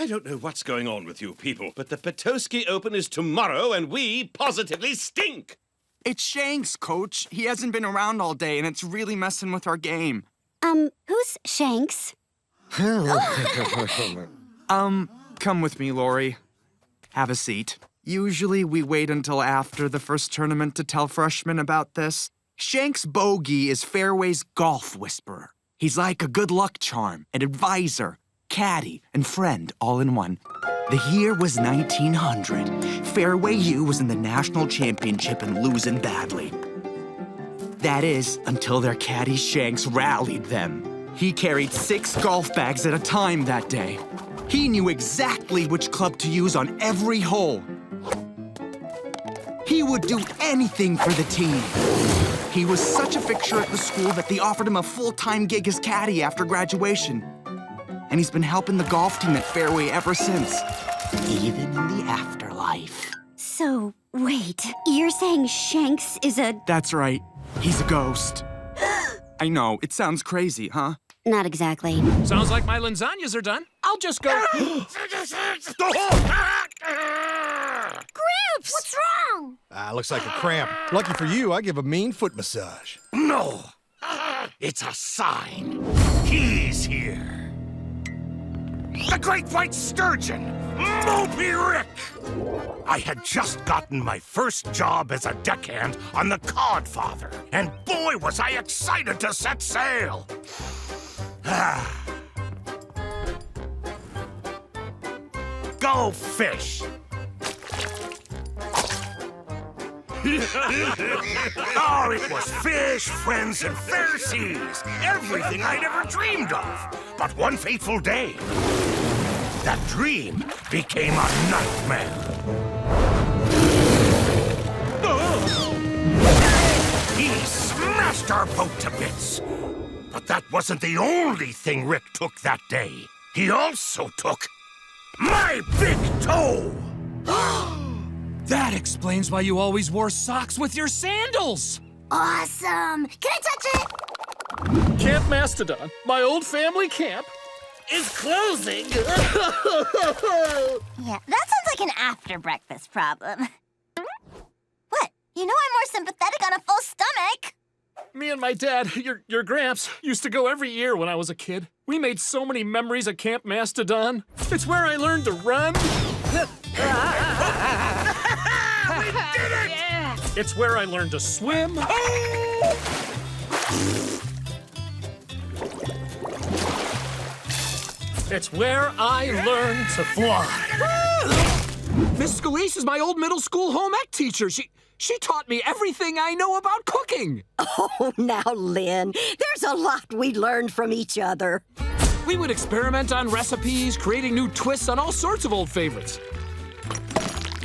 I don't know what's going on with you people, but the Petoskey Open is tomorrow and we positively stink! It's Shanks, Coach. He hasn't been around all day and it's really messing with our game. Who's Shanks? Come with me, Lori. Have a seat. Usually we wait until after the first tournament to tell freshmen about this. Shanks Bogey is Fairway's golf whisperer. He's like a good luck charm, an advisor, caddy, and friend all in one. The year was 1900. Fairway U was in the national championship and losing badly. That is, until their caddy Shanks rallied them. He carried 6 golf bags at a time that day. He knew exactly which club to use on every hole. He would do anything for the team. He was such a fixture at the school that they offered him a full-time gig as caddy after graduation. And he's been helping the golf team at Fairway ever since, even in the afterlife. So, wait, you're saying Shanks is a... That's right. He's a ghost. I know, it sounds crazy, huh? Not exactly. Sounds like my lasagnas are done. I'll just go... Gramps! What's wrong? Looks like a cramp. Lucky for you, I give a mean foot massage. No! It's a sign. He's here. The great white sturgeon, Moby Rick! I had just gotten my first job as a deckhand on the Codfather, and boy was I excited to set sail! Go fish! Oh, it was fish, friends, and fair seas. Everything I'd ever dreamed of. But one fateful day, that dream became a nightmare. He smashed our boat to bits. But that wasn't the only thing Rick took that day. He also took my big toe. That explains why you always wore socks with your sandals. Awesome! Can I touch it? Camp Mastodon, my old family camp, is closing. Yeah, that sounds like an after-breakfast problem. What? You know I'm more sympathetic on a full stomach. Me and my dad, your Gramps, used to go every year when I was a kid. We made so many memories at Camp Mastodon. It's where I learned to run. We did it! Yeah. It's where I learned to swim. It's where I learned to fly. Miss Scalise is my old middle school home ec teacher. She taught me everything I know about cooking. Oh, now, Lynn, there's a lot we learned from each other. We would experiment on recipes, creating new twists on all sorts of old favorites.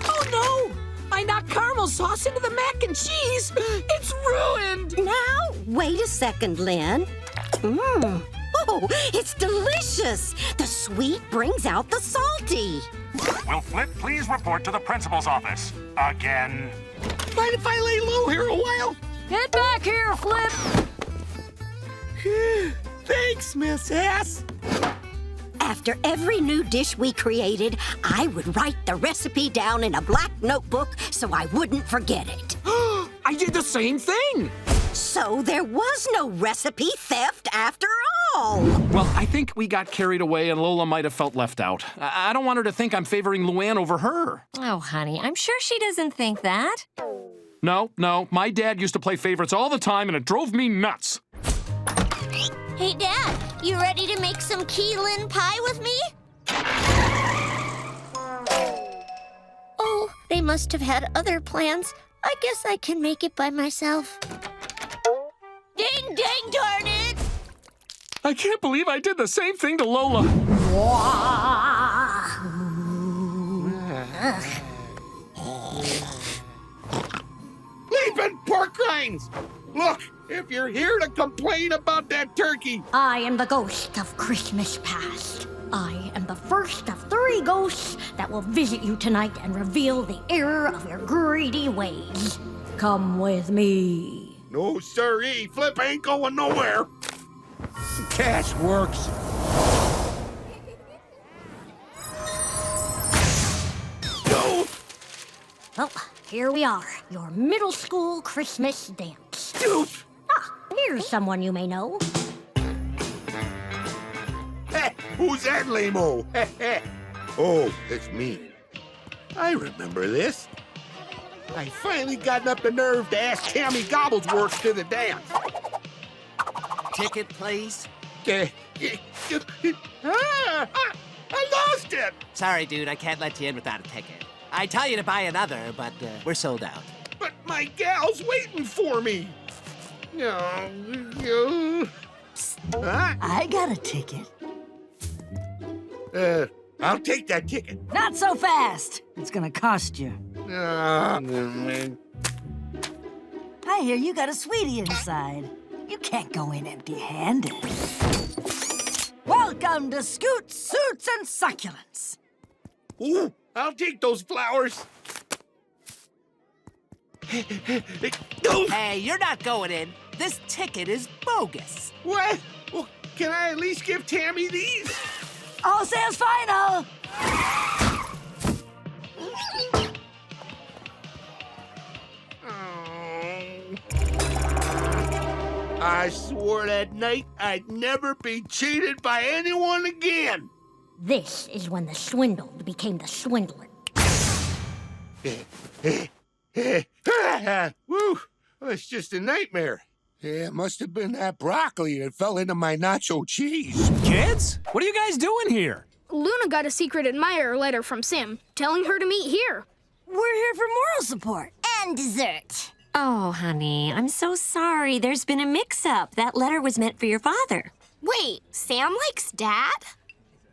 Oh, no! I knocked caramel sauce into the mac and cheese. It's ruined. Now, wait a second, Lynn. Oh, it's delicious. The sweet brings out the salty. Will Flip please report to the principal's office? Again. Mind if I lay low here a while? Get back here, Flip! Thanks, Miss S. After every new dish we created, I would write the recipe down in a black notebook so I wouldn't forget it. I did the same thing. So there was no recipe theft after all. Well, I think we got carried away and Lola might have felt left out. I don't want her to think I'm favoring Luann over her. Oh, honey, I'm sure she doesn't think that. No. My dad used to play favorites all the time and it drove me nuts. Hey, Dad, you ready to make some key lime pie with me? Oh, they must have had other plans. I guess I can make it by myself. Ding, ding, darn it! I can't believe I did the same thing to Lola. Leaping pork rinds! Look, if you're here to complain about that turkey... I am the ghost of Christmas past. I am the first of 3 ghosts that will visit you tonight and reveal the error of your greedy ways. Come with me. No, sirree, Flip ain't going nowhere. Cash works. Well, here we are. Your middle school Christmas dance. Here's someone you may know. Hey, who's that lame-o? Oh, it's me. I remember this. I finally gotten up the nerve to ask Tammy Gobblesworth to the dance. Ticket, please. I lost it! Sorry, dude, I can't let you in without a ticket. I tell you to buy another, but we're sold out. But my gal's waiting for me. Huh? I got a ticket. I'll take that ticket. Not so fast. It's gonna cost you. I hear you got a sweetie inside. You can't go in empty-handed. Welcome to Scoots, Suits, and Succulents. Ooh, I'll take those flowers. Hey, you're not going in. This ticket is bogus. What? Well, can I at least give Tammy these? All sales final. I swore that night I'd never be cheated by anyone again. This is when the swindled became the swindler. Woo, it's just a nightmare. Yeah, it must have been that broccoli that fell into my nacho cheese. Kids, what are you guys doing here? Luna got a secret admirer letter from Sim, telling her to meet here. We're here for moral support. And dessert. Oh, honey, I'm so sorry. There's been a mix-up. That letter was meant for your father. Wait, Sam likes Dad?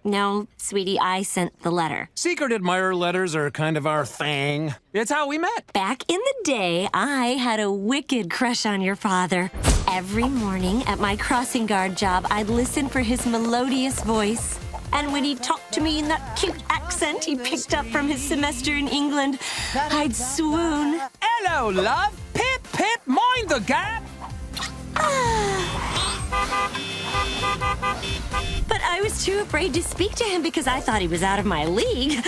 No, sweetie, I sent the letter. Secret admirer letters are kind of our thing. It's how we met. Back in the day, I had a wicked crush on your father. Every morning at my crossing guard job, I'd listen for his melodious voice. And when he talked to me in that cute accent he picked up from his semester in England, I'd swoon. Hello, love. Pip, pip, mind the gap. But I was too afraid to speak to him because I thought he was out of my league.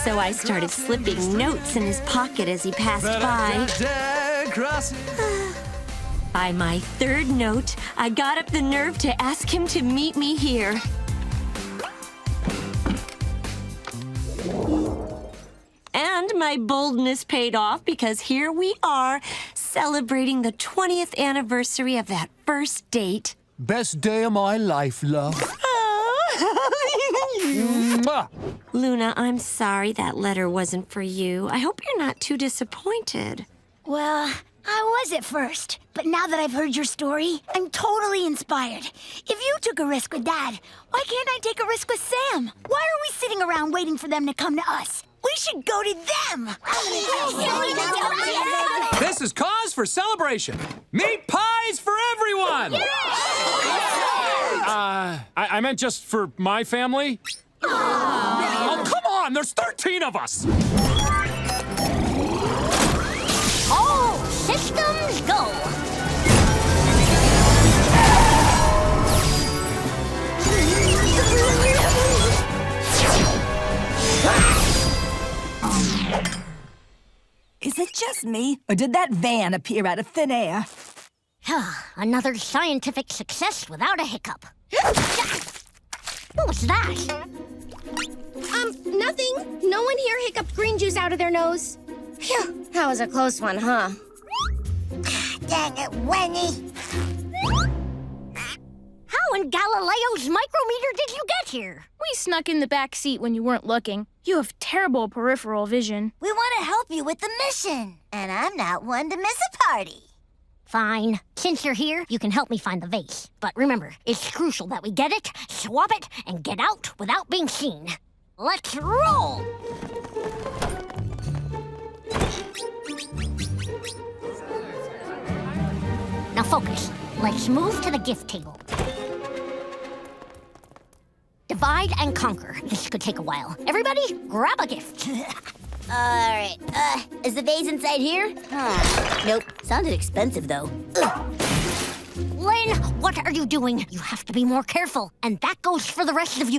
So I started slipping notes in his pocket as he passed by. By my third note, I got up the nerve to ask him to meet me here. And my boldness paid off because here we are, celebrating the 20th anniversary of that first date. Best day of my life, love. Luna, I'm sorry that letter wasn't for you. I hope you're not too disappointed. Well, I was at first, but now that I've heard your story, I'm totally inspired. If you took a risk with Dad, why can't I take a risk with Sam? Why are we sitting around waiting for them to come to us? We should go to them! This is cause for celebration. Meat pies for everyone! I meant just for my family. Oh, come on! There's 13 of us! All systems go! Is it just me, or did that van appear out of thin air? Another scientific success without a hiccup. What was that? Nothing. No one here hiccuped green juice out of their nose. Phew, that was a close one, huh? Dang it, Winnie! How in Galileo's micrometer did you get here? We snuck in the back seat when you weren't looking. You have terrible peripheral vision. We want to help you with the mission, and I'm not one to miss a party. Fine. Since you're here, you can help me find the vase. But remember, it's crucial that we get it, swap it, and get out without being seen. Let's roll! Now focus. Let's move to the gift table. Divide and conquer. This could take a while. Everybody, grab a gift. All right, is the vase inside here? Nope, sounded expensive though. Lynn, what are you doing? You have to be more careful, and that goes for the rest of you.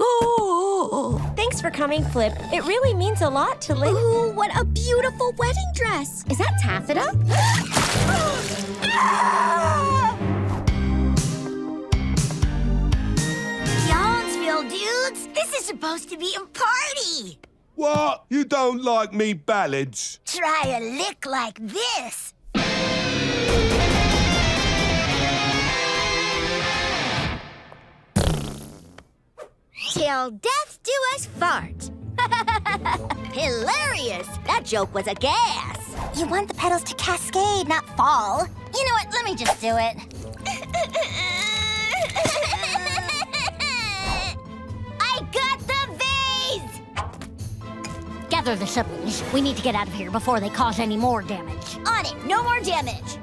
Ooh, thanks Thanks for coming, Flip. It really means a lot to Lynn. Ooh, what a beautiful wedding dress. Is that taffeta? Youngsville dudes, this is supposed to be a party. What? You don't like me ballads? Try a lick like this. Till death do us part. Hilarious! That joke was a gas. You want the petals to cascade, not fall. You know what? Let me just do it. I got the vase! Gather the siblings. We need to get out of here before they cause any more damage. On it, no more damage.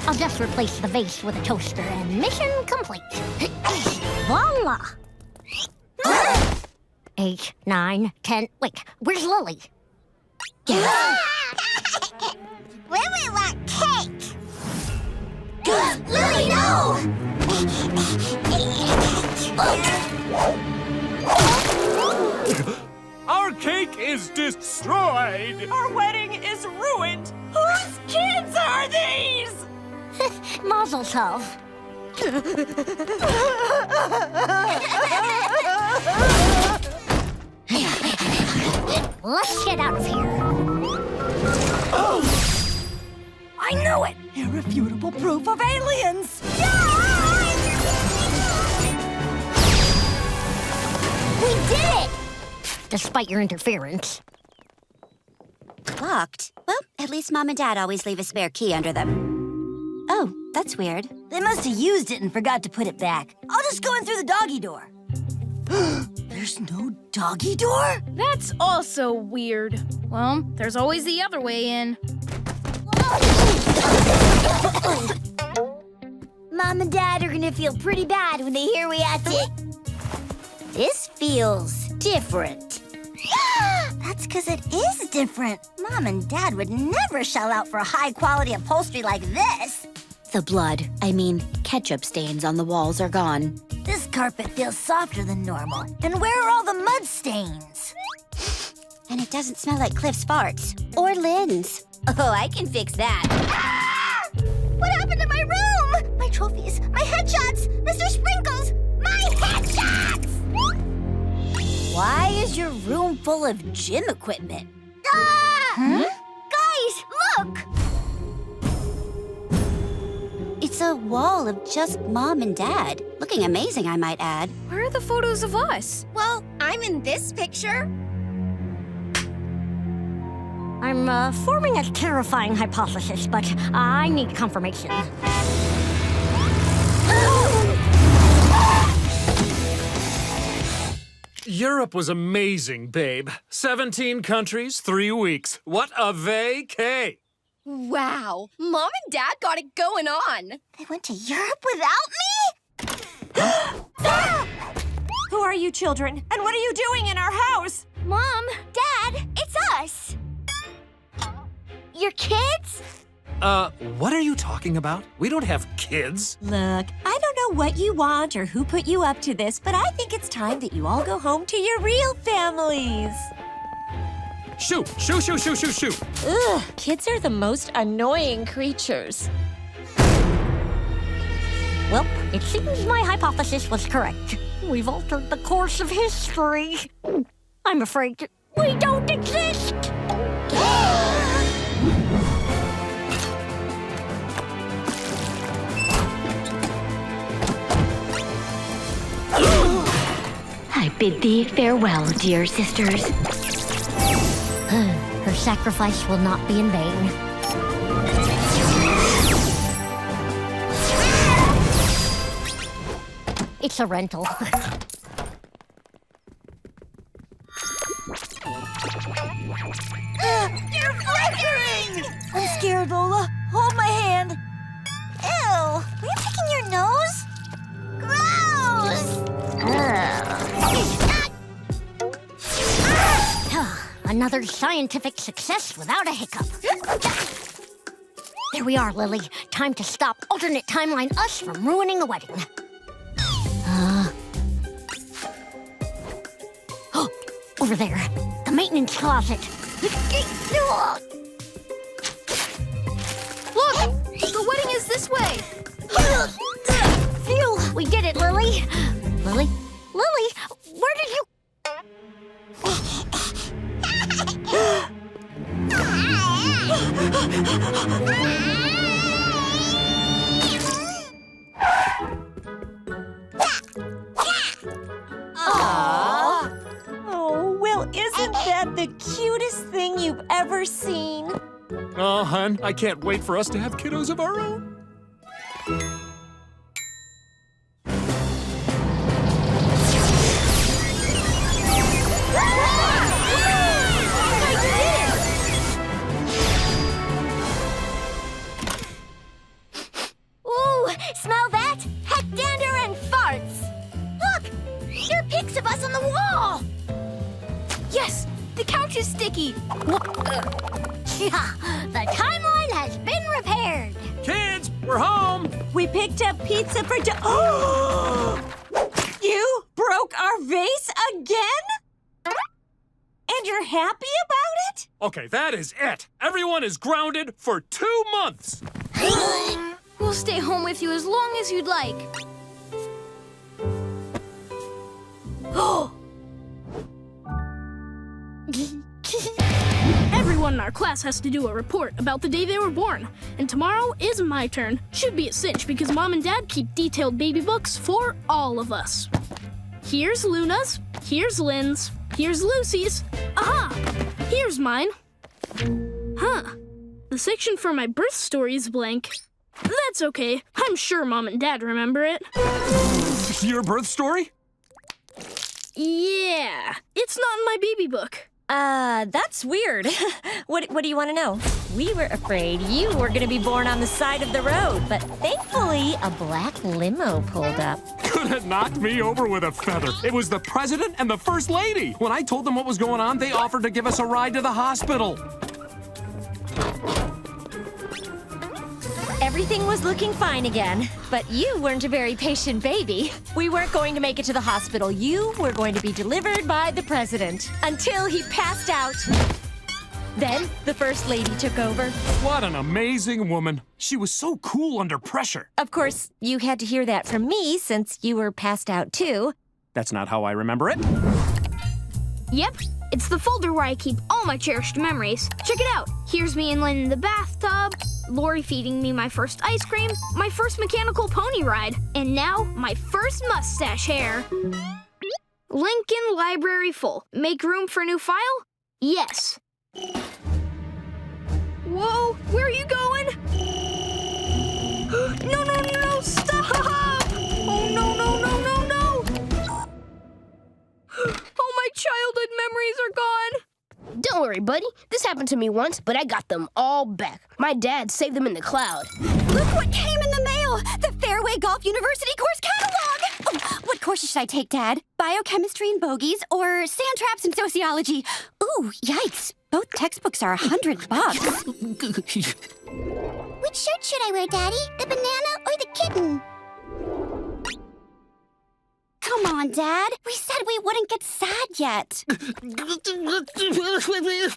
I'll just replace the vase with a toaster and mission complete. Voila! 8, 9, 10. Wait, where's Lily? Lily want cake. Lily, no! Our cake is destroyed! Our wedding is ruined. Whose kids are these? Mazel tov. Let's get out of here. I knew it! Irrefutable proof of aliens! We did it! Despite your interference. Locked? Well, at least Mom and Dad always leave a spare key under them. Oh, that's weird. They must have used it and forgot to put it back. I'll just go in through the doggy door. There's no doggy door? That's also weird. Well, there's always the other way in. Mom and Dad are gonna feel pretty bad when they hear we had to... This feels different. That's because it is different. Mom and Dad would never shell out for high-quality upholstery like this. The blood, ketchup stains on the walls are gone. This carpet feels softer than normal. And where are all the mud stains? And it doesn't smell like Cliff's farts. Or Lynn's. Oh, I can fix that. What happened to my room? My trophies, my headshots, Mr. Sprinkles, my headshots! Why is your room full of gym equipment? Guys, look! It's a wall of just Mom and Dad. Looking amazing, I might add. Where are the photos of us? Well, I'm in this picture. I'm forming a terrifying hypothesis, but I need confirmation. Europe was amazing, babe. 17 countries, 3 weeks. What a vacay! Wow, Mom and Dad got it going on. They went to Europe without me? Who are you children? And what are you doing in our house? Mom, Dad, it's us. Your kids? What are you talking about? We don't have kids. Look, I don't know what you want or who put you up to this, but I think it's time that you all go home to your real families. Shoo, shoo, shoo, shoo, shoo, shoo. Ugh, kids are the most annoying creatures. Well, it seems my hypothesis was correct. We've altered the course of history. I'm afraid we don't exist. I bid thee farewell, dear sisters. Her sacrifice will not be in vain. It's a rental. You're flickering! I'm scared, Lola. Hold my hand. Ew! Are you picking your nose? Gross! Another scientific success without a hiccup. There we are, Lily. Time to stop alternate timeline us from ruining the wedding. Over there. The maintenance closet. Look! The wedding is this way! Phew! We did it, Lily! Lily? Lily! Where did you... Oh, Will, isn't that the cutest thing you've ever seen? Oh, hun, I can't wait for us to have kiddos of our own. Ooh, smell that? Heckdander and farts. Look, there are pics of us on the wall. Yes! The couch is sticky! The timeline has been repaired. Kids, we're home! We picked up pizza for Oh! You broke our vase again? And you're happy about it? Okay, that is it. Everyone is grounded for 2 months. We'll stay home with you as long as you'd like. Everyone in our class has to do a report about the day they were born. And tomorrow is my turn. Should be a cinch because Mom and Dad keep detailed baby books for all of us. Here's Luna's, here's Lynn's, here's Lucy's. Aha! Here's mine. Huh. The section for my birth story is blank. That's okay. I'm sure Mom and Dad remember it. Your birth story? Yeah, it's not in my baby book. That's weird. What do you want to know? We were afraid you were going to be born on the side of the road, but thankfully a black limo pulled up. Could have knocked me over with a feather. It was the president and the first lady. When I told them what was going on, they offered to give us a ride to the hospital. Everything was looking fine again, but you weren't a very patient baby. We weren't going to make it to the hospital. You were going to be delivered by the president until he passed out. Then the first lady took over. What an amazing woman. She was so cool under pressure. Of course, you had to hear that from me since you were passed out too. That's not how I remember it. Yep, it's the folder where I keep all my cherished memories. Check it out. Here's me and Lynn in the bathtub, Lori feeding me my first ice cream, my first mechanical pony ride, and now my first mustache hair. Lincoln Library full. Make room for new file? Yes. Whoa, where are you going? No, stop! Oh, no. Oh, my childhood memories are gone. Don't worry, buddy. This happened to me once, but I got them all back. My dad saved them in the cloud. Look what came in the mail! The Fairway Golf University course catalog! Oh, what courses should I take, Dad? Biochemistry and bogeys, or sand traps and sociology? Ooh, yikes. Both textbooks are $100. Which shirt should I wear, Daddy? The banana or the kitten? Come on, Dad. We said we wouldn't get sad yet.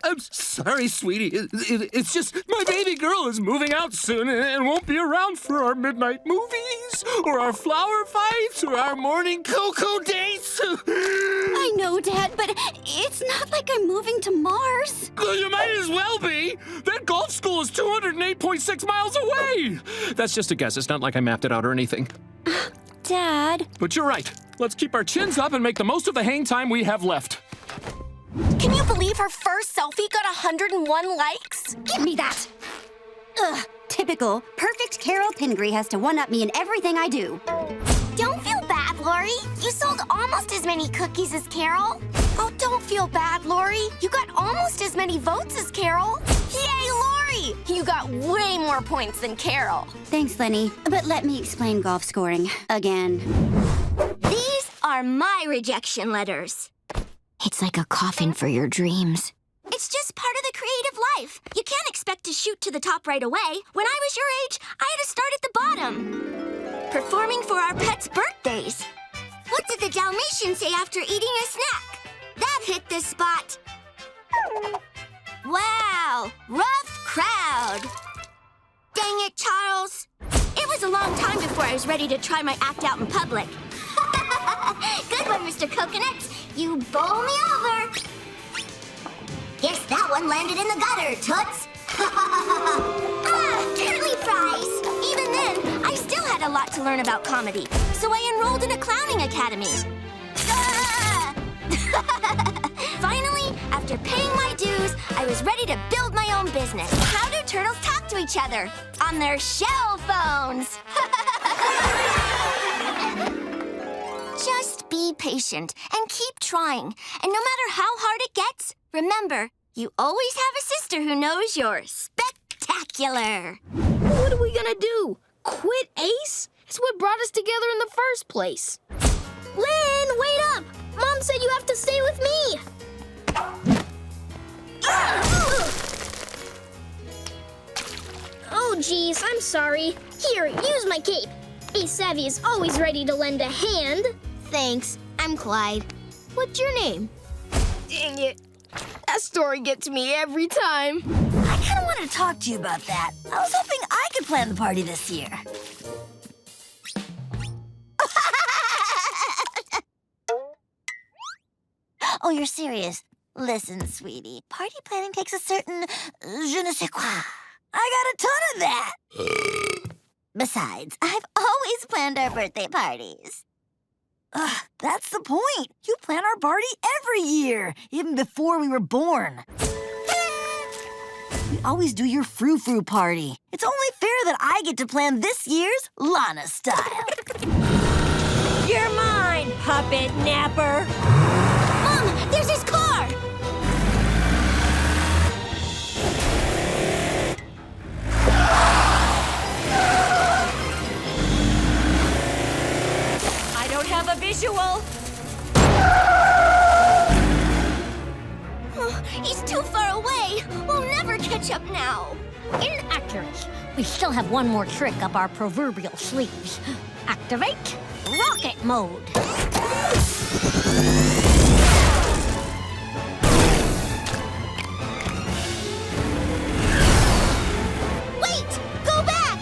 I'm sorry, sweetie. It's just my baby girl is moving out soon and won't be around for our midnight movies, or our flower fights, or our morning cocoa dates. I know, Dad, but it's not like I'm moving to Mars. Well, you might as well be. That golf school is 208.6 miles away. That's just a guess. It's not like I mapped it out or anything. Dad. But you're right. Let's keep our chins up and make the most of the hang time we have left. Can you believe her first selfie got 101 likes? Give me that. Ugh, typical. Perfect Carol Pingree has to one-up me in everything I do. Don't feel bad, Lori. You sold almost as many cookies as Carol. Oh, don't feel bad, Lori. You got almost as many votes as Carol. Yay, Lori! You got way more points than Carol. Thanks, Lenny. But let me explain golf scoring again. These are my rejection letters. It's like a coffin for your dreams. It's just part of the creative life. You can't expect to shoot to the top right away. When I was your age, I had to start at the bottom. Performing for our pets' birthdays. What did the Dalmatian say after eating a snack? That hit this spot. Wow, rough crowd. Dang it, Charles. It was a long time before I was ready to try my act out in public. Good one, Mr. Coconut. You bowl me over. Guess that one landed in the gutter, Toots. Curly fries. Even then, I still had a lot to learn about comedy, so I enrolled in a clowning academy. Finally, after paying my dues, I was ready to build my own business. How do turtles talk to each other? On their shell phones. Just be patient and keep trying. And no matter how hard it gets, remember, you always have a sister who knows you're spectacular. What are we gonna do? Quit Ace? It's what brought us together in the first place. Lynn, wait up! Mom said you have to stay with me. Oh, geez, I'm sorry. Here, use my cape. Ace Savvy is always ready to lend a hand. Thanks. I'm Clyde. What's your name? Dang it. That story gets me every time. I kind of wanted to talk to you about that. I was hoping I could plan the party this year. Oh, you're serious? Listen, sweetie, party planning takes a certain je ne sais quoi. I got a ton of that. Besides, I've always planned our birthday parties. That's the point. You plan our party every year, even before we were born. We always do your frou-frou party. It's only fair that I get to plan this year's Lana style. You're mine, puppet napper. Mom, there's his car! I don't have a visual. Oh, he's too far away. We'll never catch up now. Inaccurate. We still have one more trick up our proverbial sleeves. Activate rocket mode. Wait! Go back!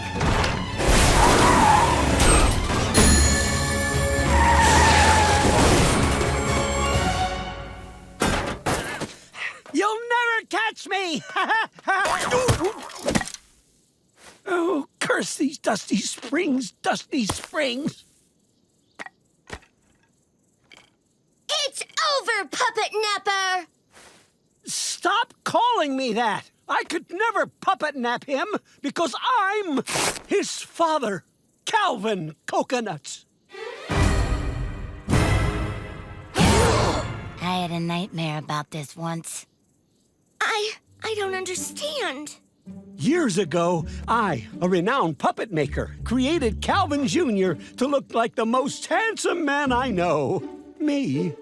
You'll never catch me! Oh, curse these dusty springs, dusty springs! It's over, Puppet Napper! Stop calling me that! I could never puppet nap him because I'm his father, Calvin Coconuts. I had a nightmare about this once. I don't understand. Years ago, I, a renowned puppet maker, created Calvin Jr. to look like the most handsome man I know. Me.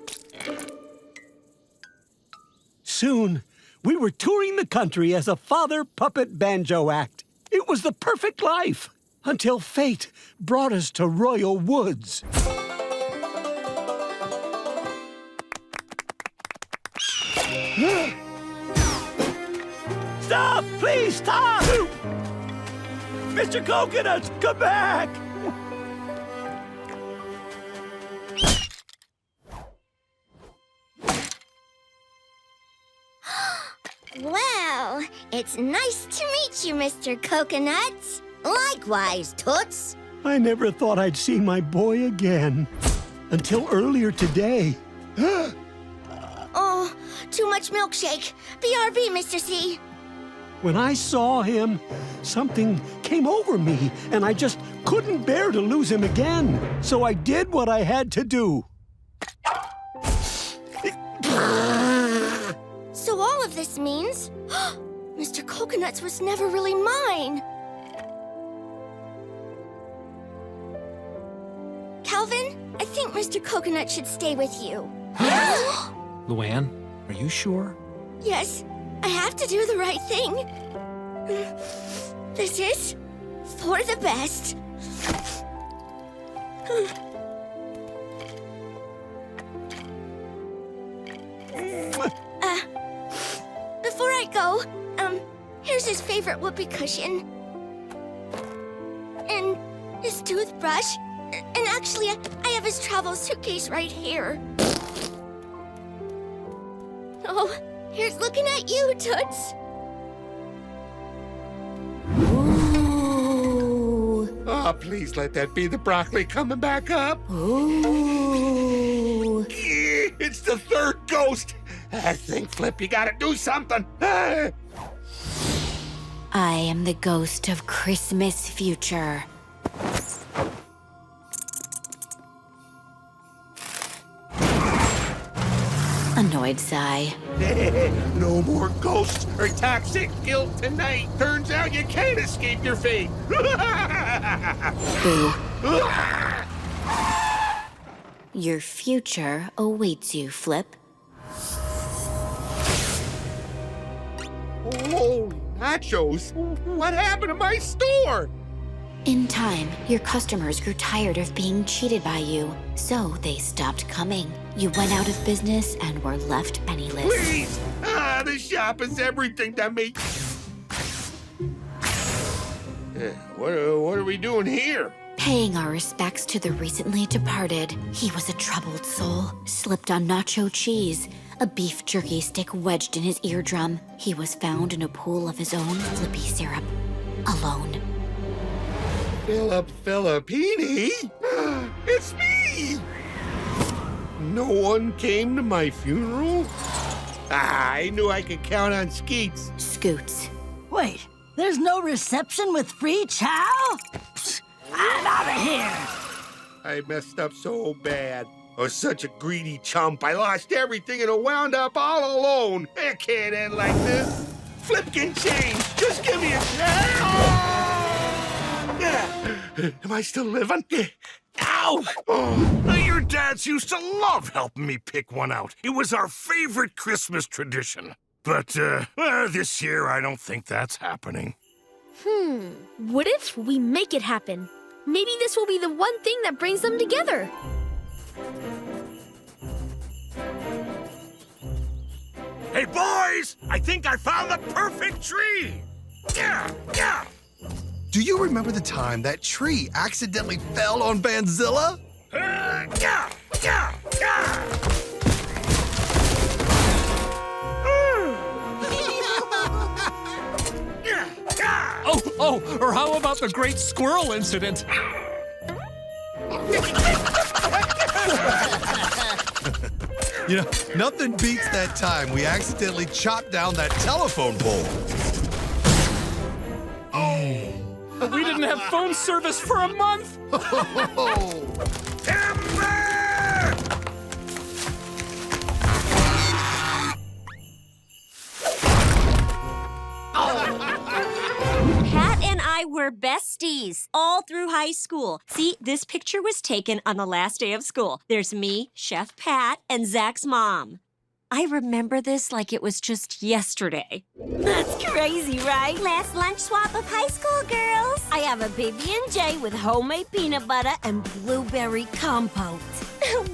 Soon, we were touring the country as a father puppet banjo act. It was the perfect life, until fate brought us to Royal Woods. Stop! Please stop! Mr. Coconuts, come back! Well, it's nice to meet you, Mr. Coconuts. Likewise, Toots. I never thought I'd see my boy again. Until earlier today. Oh, too much milkshake. BRB, Mr. C. When I saw him, something came over me, and I just couldn't bear to lose him again. So I did what I had to do. So all of this means Mr. Coconuts was never really mine. Calvin, I think Mr. Coconut should stay with you. Luann, are you sure? Yes, I have to do the right thing. This is for the best. his favorite whoopee cushion. And his toothbrush. And actually, I have his travel suitcase right here. Oh, here's looking at you, Toots. Oh, please let that be the broccoli coming back up. Ooh. It's the third ghost. I think, Flip, you gotta do something. I am the ghost of Christmas future. Annoyed sigh. No more ghosts or toxic guilt tonight. Turns out you can't escape your fate. Boo. Your future awaits you, Flip. Holy nachos. What happened to my store? In time, your customers grew tired of being cheated by you, so they stopped coming. You went out of business and were left penniless. Please! The shop is everything to me. What are we doing here? Paying our respects to the recently departed. He was a troubled soul, slipped on nacho cheese, a beef jerky stick wedged in his eardrum. He was found in a pool of his own flippy syrup, alone. Philip Filippini? It's me! No one came to my funeral? I knew I could count on Skeets. Scoots. Wait, there's no reception with free chow? I'm out of here. I messed up so bad. I was such a greedy chump. I lost everything and wound up all alone. It can't end like this. Flip can change. Just give me a chance. Am I still living? Ow! Oh. Your dads used to love helping me pick one out. It was our favorite Christmas tradition. But, this year I don't think that's happening. What if we make it happen? Maybe this will be the one thing that brings them together. Hey, boys! I think I found the perfect tree! Yeah! Do you remember the time that tree accidentally fell on Banzilla? Yeah! Oh, or how about the great squirrel incident? You know, nothing beats that time we accidentally chopped down that telephone pole. We didn't have phone service for a month. Pat and I were besties all through high school. See, this picture was taken on the last day of school. There's me, Chef Pat, and Zach's mom. I remember this like it was just yesterday. That's crazy, right? Last lunch swap of high school, girls. I have a PB&J with homemade peanut butter and blueberry compote.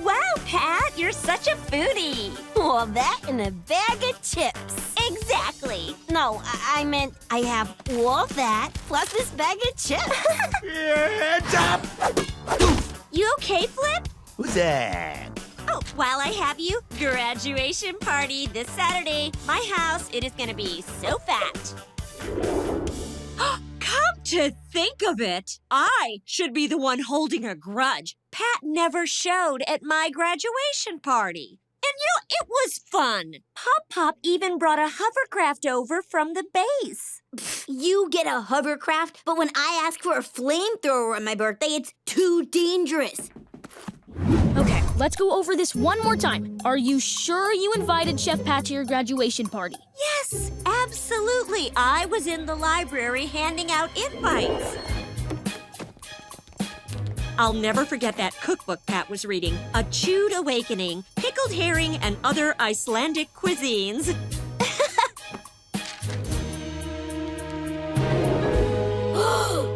Wow, Pat, you're such a foodie. Well, that in a bag of chips. Exactly. No, I meant I have all that plus this bag of chips. Hands up! You okay, Flip? Who's that? Oh, while I have you, graduation party this Saturday. My house, it is gonna be so fat. Come to think of it, I should be the one holding a grudge. Pat never showed at my graduation party. And it was fun. Pop even brought a hovercraft over from the base. You get a hovercraft, but when I ask for a flamethrower on my birthday, it's too dangerous. Okay, let's go over this one more time. Are you sure you invited Chef Pat to your graduation party? Yes, absolutely. I was in the library handing out invites. I'll never forget that cookbook Pat was reading. A Chewed Awakening, Pickled Herring, and Other Icelandic Cuisines.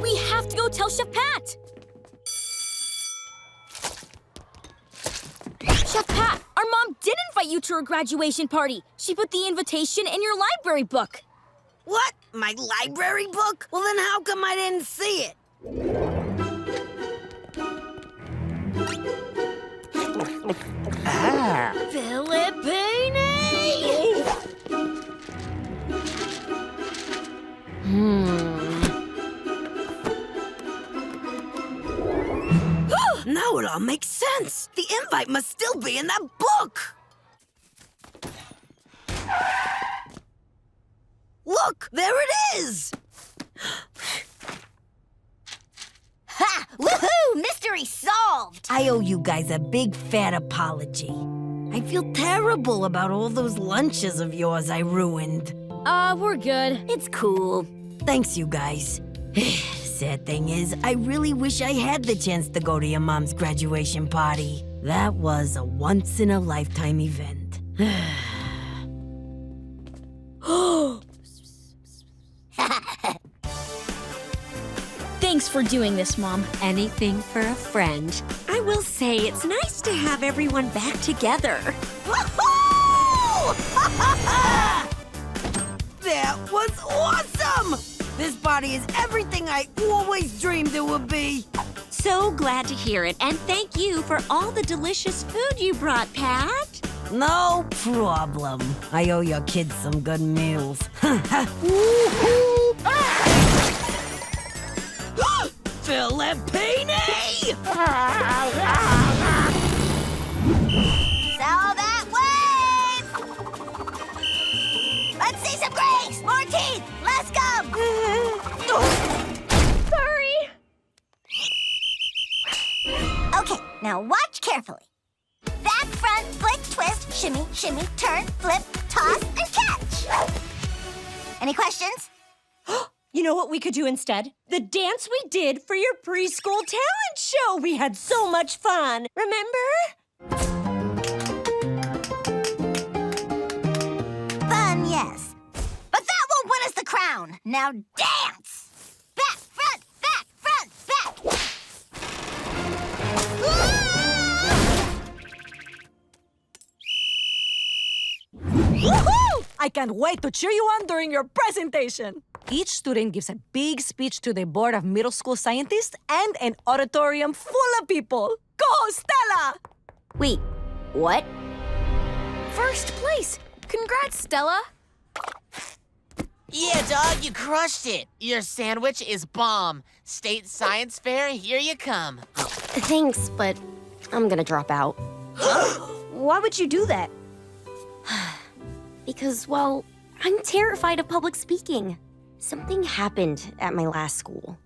We have to go tell Chef Pat! Chef Pat, our mom did invite you to her graduation party. She put the invitation in your library book. What? My library book? Well, then how come I didn't see it? Filippine! Now it all makes sense. The invite must still be in that book. Look, there it is. Ha! Woohoo! Mystery solved! I owe you guys a big fat apology. I feel terrible about all those lunches of yours I ruined. We're good. It's cool. Thanks, you guys. Sad thing is, I really wish I had the chance to go to your mom's graduation party. That was a once-in-a-lifetime event. Thanks for doing this, Mom. Anything for a friend. I will say it's nice to have everyone back together. That was awesome! This party is everything I always dreamed it would be. So glad to hear it, and thank you for all the delicious food you brought, Pat. No problem. I owe your kids some good meals. Filippine! Sell that wave! Let's see some grace! More teeth! Let's go! Sorry. Okay, now watch carefully. Back, front, flick, twist, shimmy, shimmy, turn, flip, toss, and catch. Any questions? You know what we could do instead? The dance we did for your preschool talent show. We had so much fun. Remember? Fun, yes. But that won't win us the crown. Now dance! Back, front, back, front, back! Woohoo! I can't wait to cheer you on during your presentation. Each student gives a big speech to the board of middle school scientists and an auditorium full of people. Go, Stella! Wait, what? First place. Congrats, Stella. Yeah, dog, you crushed it. Your sandwich is bomb. State Science Fair, here you come. Thanks, but I'm gonna drop out. Why would you do that? Because, well, I'm terrified of public speaking. Something happened at my last school.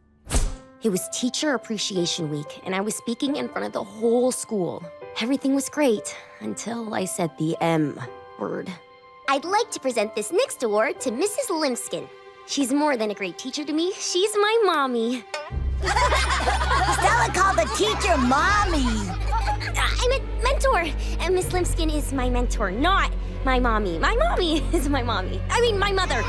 It was Teacher Appreciation Week, and I was speaking in front of the whole school. Everything was great until I said the M word. I'd like to present this next award to Mrs. Limskin. She's more than a great teacher to me. She's my mommy. Stella called the teacher mommy. I meant mentor, and Miss Limskin is my mentor, not my mommy. My mommy is my mommy. I mean, my mother.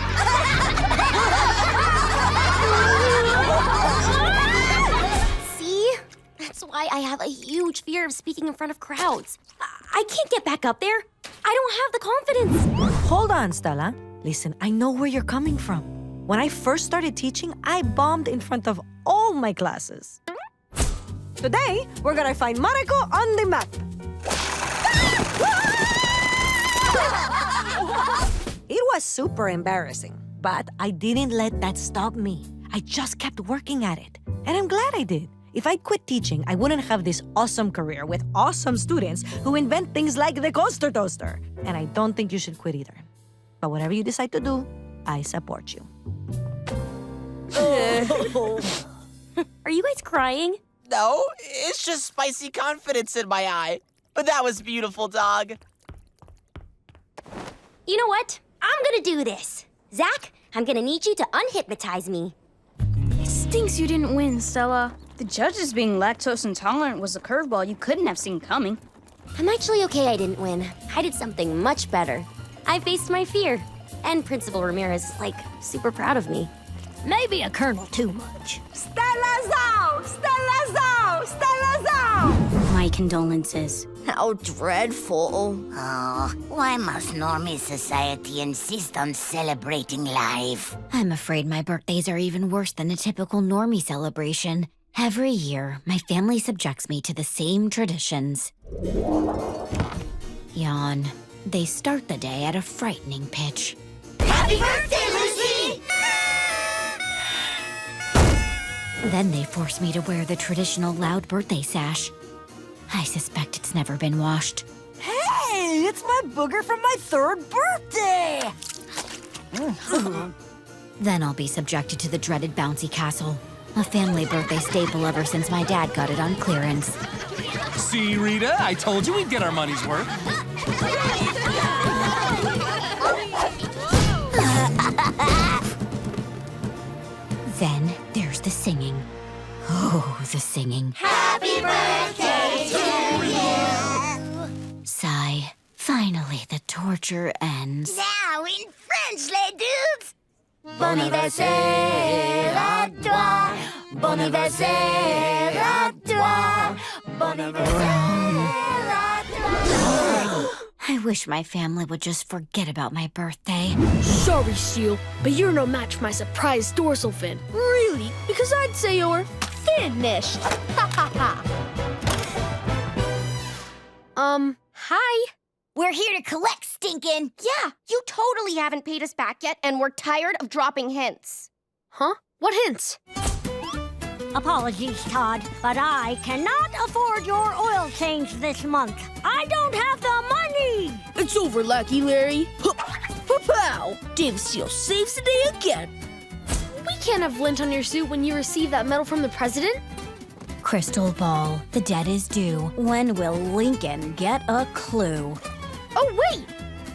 See? That's why I have a huge fear of speaking in front of crowds. I can't get back up there. I don't have the confidence. Hold on, Stella. Listen, I know where you're coming from. When I first started teaching, I bombed in front of all my classes. Today, we're gonna find Mariko on the map. It was super embarrassing, but I didn't let that stop me. I just kept working at it, and I'm glad I did. If I quit teaching, I wouldn't have this awesome career with awesome students who invent things like the coaster toaster. And I don't think you should quit either. But whatever you decide to do, I support you. Are you guys crying? No, it's just spicy confidence in my eye. But that was beautiful, dog. You know what? I'm gonna do this. Zach, I'm gonna need you to unhypnotize me. It stinks you didn't win, Stella. The judges being lactose intolerant was a curveball you couldn't have seen coming. I'm actually okay I didn't win. I did something much better. I faced my fear. And Principal Ramirez is, super proud of me. Maybe a kernel too much. Stella Zhao! Stella Zhao! Stella Zhao! My condolences. How dreadful. Oh, why must normie society insist on celebrating life? I'm afraid my birthdays are even worse than a typical normie celebration. Every year, my family subjects me to the same traditions. Yawn. They start the day at a frightening pitch. Happy birthday, Lucy! Then they force me to wear the traditional loud birthday sash. I suspect it's never been washed. Hey, it's my booger from my 3rd birthday! Then I'll be subjected to the dreaded bouncy castle, a family birthday staple ever since my dad got it on clearance. See, Rita, I told you we'd get our money's worth. Then there's the singing. Oh, the singing. Happy birthday to you! Sigh. Finally, the torture ends. Now in French, les dudes! Bon anniversaire à toi! Bon anniversaire à toi! Bon anniversaire à toi! I wish my family would just forget about my birthday. Sorry, Seal, but you're no match for my surprise dorsal fin. Really? Because I'd say you're finished. Ha ha ha. Hi. We're here to collect, Stinkin'. Yeah, you totally haven't paid us back yet, and we're tired of dropping hints. Huh? What hints? Apologies, Todd, but I cannot afford your oil change this month. I don't have the money! It's over, Lucky Larry. Pow! Dave Seal saves the day again. We can't have lint on your suit when you receive that medal from the president. Crystal ball. The debt is due. When will Lincoln get a clue? Oh, wait!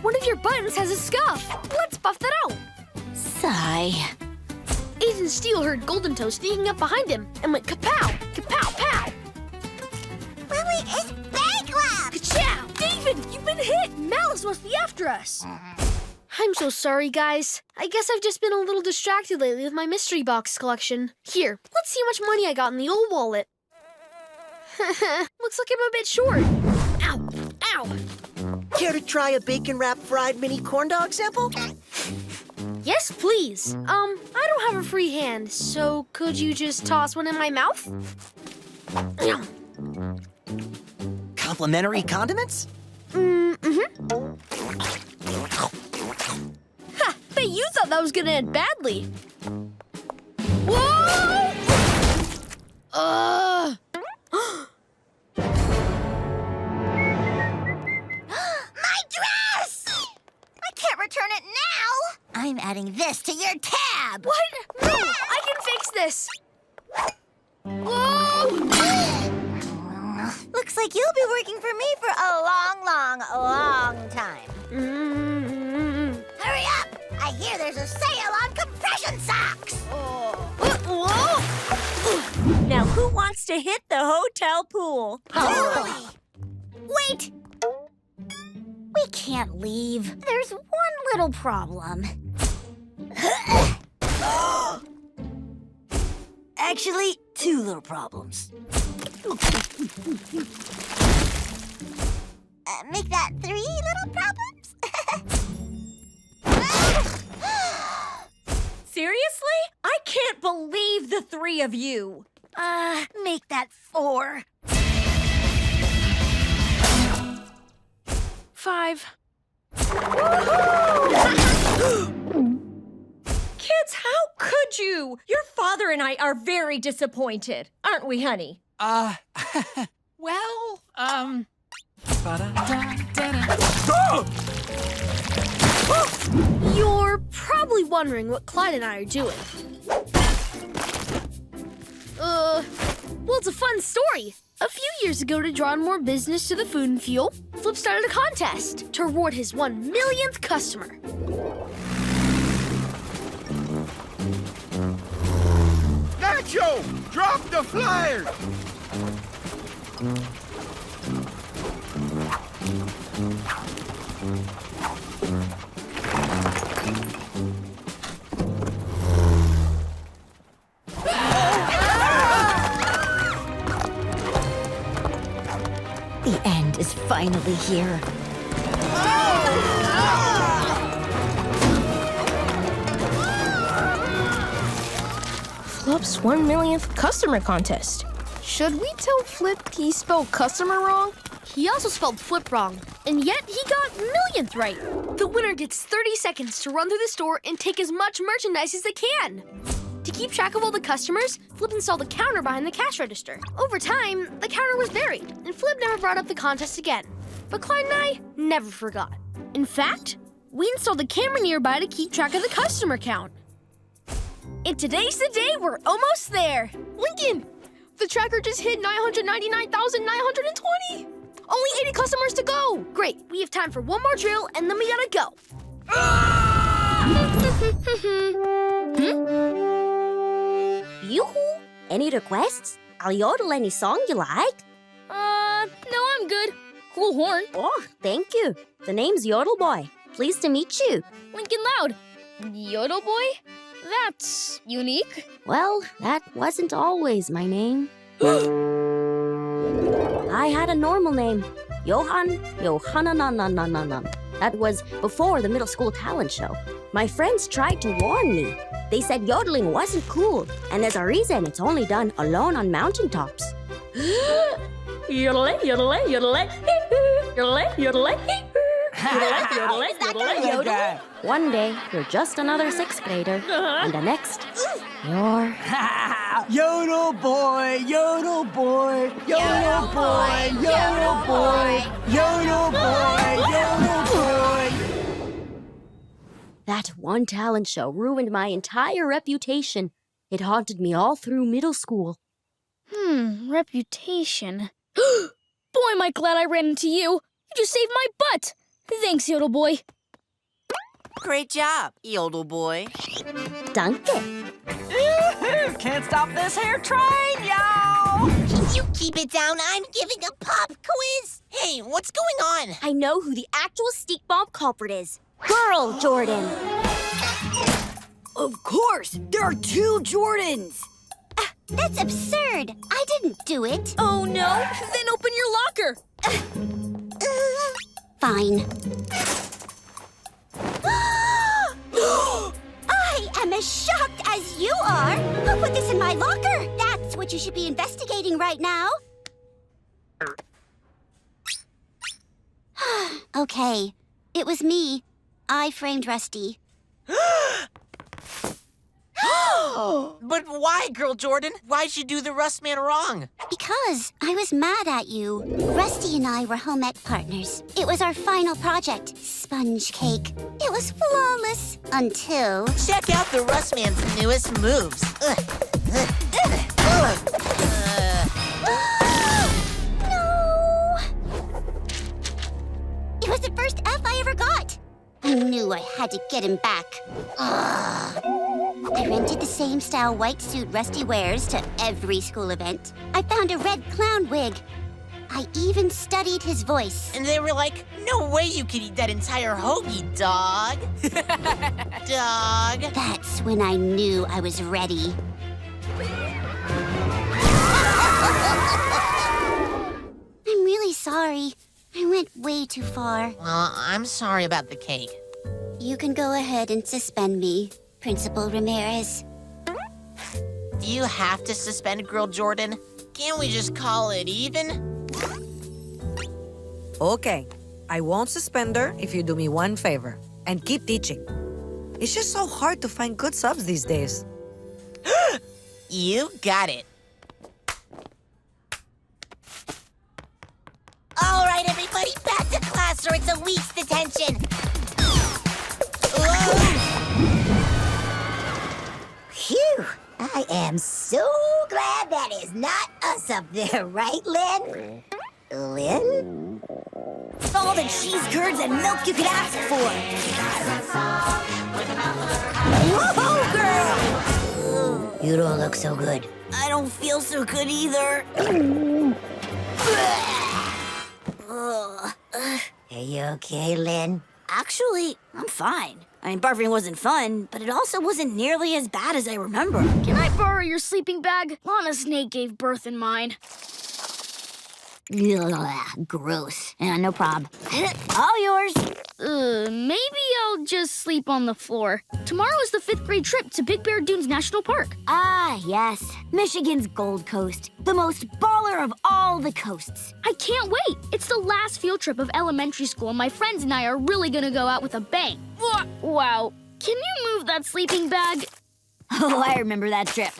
One of your buttons has a scuff. Let's buff that out. Sigh. Agent Steele heard Golden Toe sneaking up behind him and went kapow, kapow, pow. Willie is bankrupt! Ka-chow! David, you've been hit! Malice must be after us. I'm so sorry, guys. I guess I've just been a little distracted lately with my mystery box collection. Here, let's see how much money I got in the old wallet. Looks like I'm a bit short. Ow! Ow! Care to try a bacon-wrapped fried mini corn dog sample? Yes, please. I don't have a free hand, so could you just toss one in my mouth? Complimentary condiments? Mm-hmm. Ha! Bet you thought that was gonna end badly. Whoa! My dress! I can't return it now! I'm adding this to your tab! What? No! I can fix this! Whoa! Looks like you'll be working for me for a long time. Hurry up! I hear there's a sale on compression socks! Now, who wants to hit the hotel pool? Totally! Wait! We can't leave. There's one little problem. Actually, 2 little problems. Make that 3 little problems? Seriously? I can't believe the 3 of you. Make that 4. 5. Kids, how could you? Your father and I are very disappointed, aren't we, honey? Well, You're probably wondering what Clyde and I are doing. Well, it's a fun story. A few years ago, to draw more business to the Food and Fuel, Flip started a contest to reward his 1 millionth customer. Nacho, drop the flyer! The end is here. Flip's 1 millionth customer contest. Should we tell Flip he spelled customer wrong? He also spelled flip wrong, and yet he got millionth right. The winner gets 30 seconds to run through the store and take as much merchandise as they can. To keep track of all the customers, Flip installed a counter behind the cash register. Over time, the counter was buried, and Flip never brought up the contest again. But Clyde and I never forgot. In fact, we installed a camera nearby to keep track of the customer count. And today's the day we're almost there. Lincoln, the tracker just hit 999,920. Only 80 customers to go. Great, we have time for one more drill, and then we gotta go. Yoo-hoo! Any requests? I'll yodel any song you like. No, I'm good. Cool horn. Oh, thank you. The name's Yodel Boy. Pleased to meet you. Lincoln Loud. Yodel Boy? That's unique. Well, that wasn't always my name. I had a normal name. Johanna. That was before the middle school talent show. My friends tried to warn me. They said yodeling wasn't cool, and as a reason, it's only done alone on mountaintops. Yodelay, yodelay, yodelay, yodelay, yodelay, yodelay, yodelay. One day, you're just another 6th grader, and the next, you're... Yodel boy, yodel boy, yodel boy, yodel boy, yodel boy, yodel boy. That one talent show ruined my entire reputation. It haunted me all through middle school. Reputation. Boy, am I glad I ran into you. You just saved my butt. Thanks, Yodel Boy. Great job, Yodel Boy. Danke. Can't stop this here train, y'all! Can you keep it down? I'm giving a pop quiz. Hey, what's going on? I know who the actual stick bomb culprit is. Girl Jordan. Of course! There are 2 Jordans! That's absurd. I didn't do it. Oh, no? Then open your locker. Fine. I am as shocked as you are. Who put this in my locker? That's what you should be investigating right now. Okay, it was me. I framed Rusty. But why, Girl Jordan? Why'd you do the Rust Man wrong? Because I was mad at you. Rusty and I were home ec partners. It was our final project, sponge cake. It was flawless until... Check out the Rust Man's newest moves. No! It was the first F I ever got. I knew I had to get him back. I rented the same style white suit Rusty wears to every school event. I found a red clown wig. I even studied his voice. And they were like, no way you could eat that entire hoagie, dog. Dog. That's when I knew I was ready. I'm really sorry. I went way too far. Well, I'm sorry about the cake. You can go ahead and suspend me, Principal Ramirez. Do you have to suspend Girl Jordan? Can't we just call it even? Okay, I won't suspend her if you do me one favor and keep teaching. It's just so hard to find good subs these days. You got it. All right, everybody, back to class or it's a week's detention. Phew, I am so glad that is not us up there, right, Lynn? Lynn? All the cheese curds and milk you could ask for. Whoa, girl! You don't look so good. I don't feel so good either. Are you okay, Lynn? Actually, I'm fine. I mean, barfing wasn't fun, but it also wasn't nearly as bad as I remember. Can I borrow your sleeping bag? Lana Snake gave birth in mine. Ugh, gross. No prob. All yours. Maybe I'll just sleep on the floor. Tomorrow is the 5th grade trip to Big Bear Dunes National Park. Ah, yes. Michigan's Gold Coast. The most baller of all the coasts. I can't wait. It's the last field trip of elementary school, and my friends and I are really gonna go out with a bang. Wow. Can you move that sleeping bag? Oh, I remember that trip.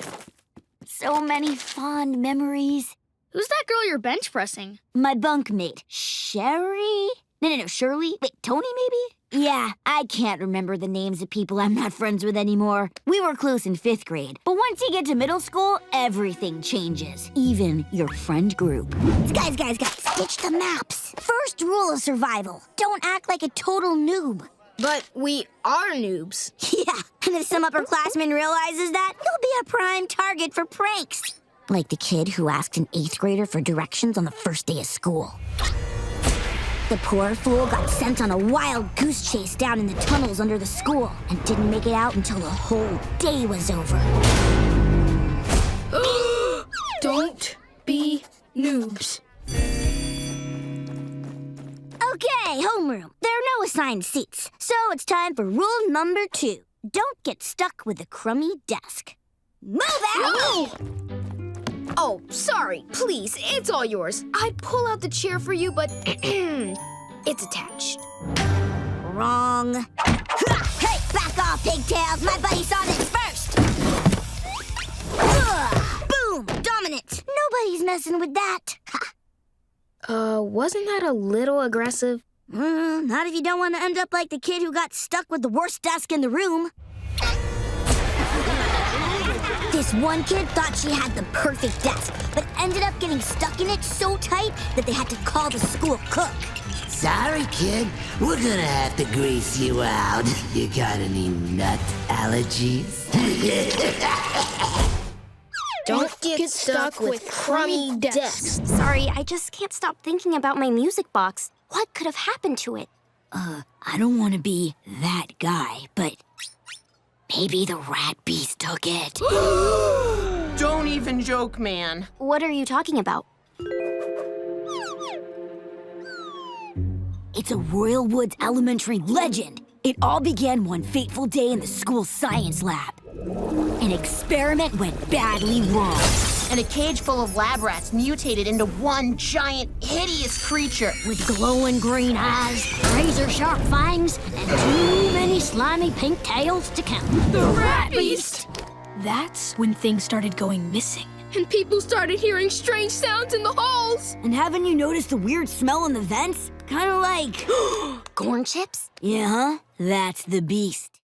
So many fond memories. Who's that girl you're bench pressing? My bunkmate, Sherry? No, Shirley? Wait, Tony maybe? Yeah, I can't remember the names of people I'm not friends with anymore. We were close in 5th grade, but once you get to middle school, everything changes. Even your friend group. Guys, ditch the maps. First rule of survival, don't act like a total noob. But we are noobs. Yeah, and if some upperclassman realizes that, he'll be a prime target for pranks. Like the kid who asked an 8th grader for directions on the first day of school. The poor fool got sent on a wild goose chase down in the tunnels under the school and didn't make it out until the whole day was over. Don't be noobs. Okay, homeroom. There are no assigned seats, so it's time for rule number 2. Don't get stuck with the crummy desk. Move out! No! Oh, sorry. Please, it's all yours. I'd pull out the chair for you, but it's attached. Wrong. Hey, back off, pigtails! My buddy saw this first! Boom! Dominant! Nobody's messing with that. Wasn't that a little aggressive? Not if you don't want to end up like the kid who got stuck with the worst desk in the room. This one kid thought she had the perfect desk, but ended up getting stuck in it so tight that they had to call the school cook. Sorry, kid. We're gonna have to grease you out. You got any nut allergies? Don't get stuck with crummy desks. Sorry, I just can't stop thinking about my music box. What could have happened to it? I don't want to be that guy, but maybe the rat beast took it. Don't even joke, man. What are you talking about? It's a Royal Woods Elementary legend. It all began one fateful day in the school science lab. An experiment went badly wrong. And a cage full of lab rats mutated into one giant, hideous creature. With glowing green eyes, razor-sharp fangs, and too many slimy pink tails to count. The Rat Beast! That's when things started going missing. And people started hearing strange sounds in the halls. And haven't you noticed the weird smell in the vents? Kind of like... corn chips? Yeah, huh? That's the beast.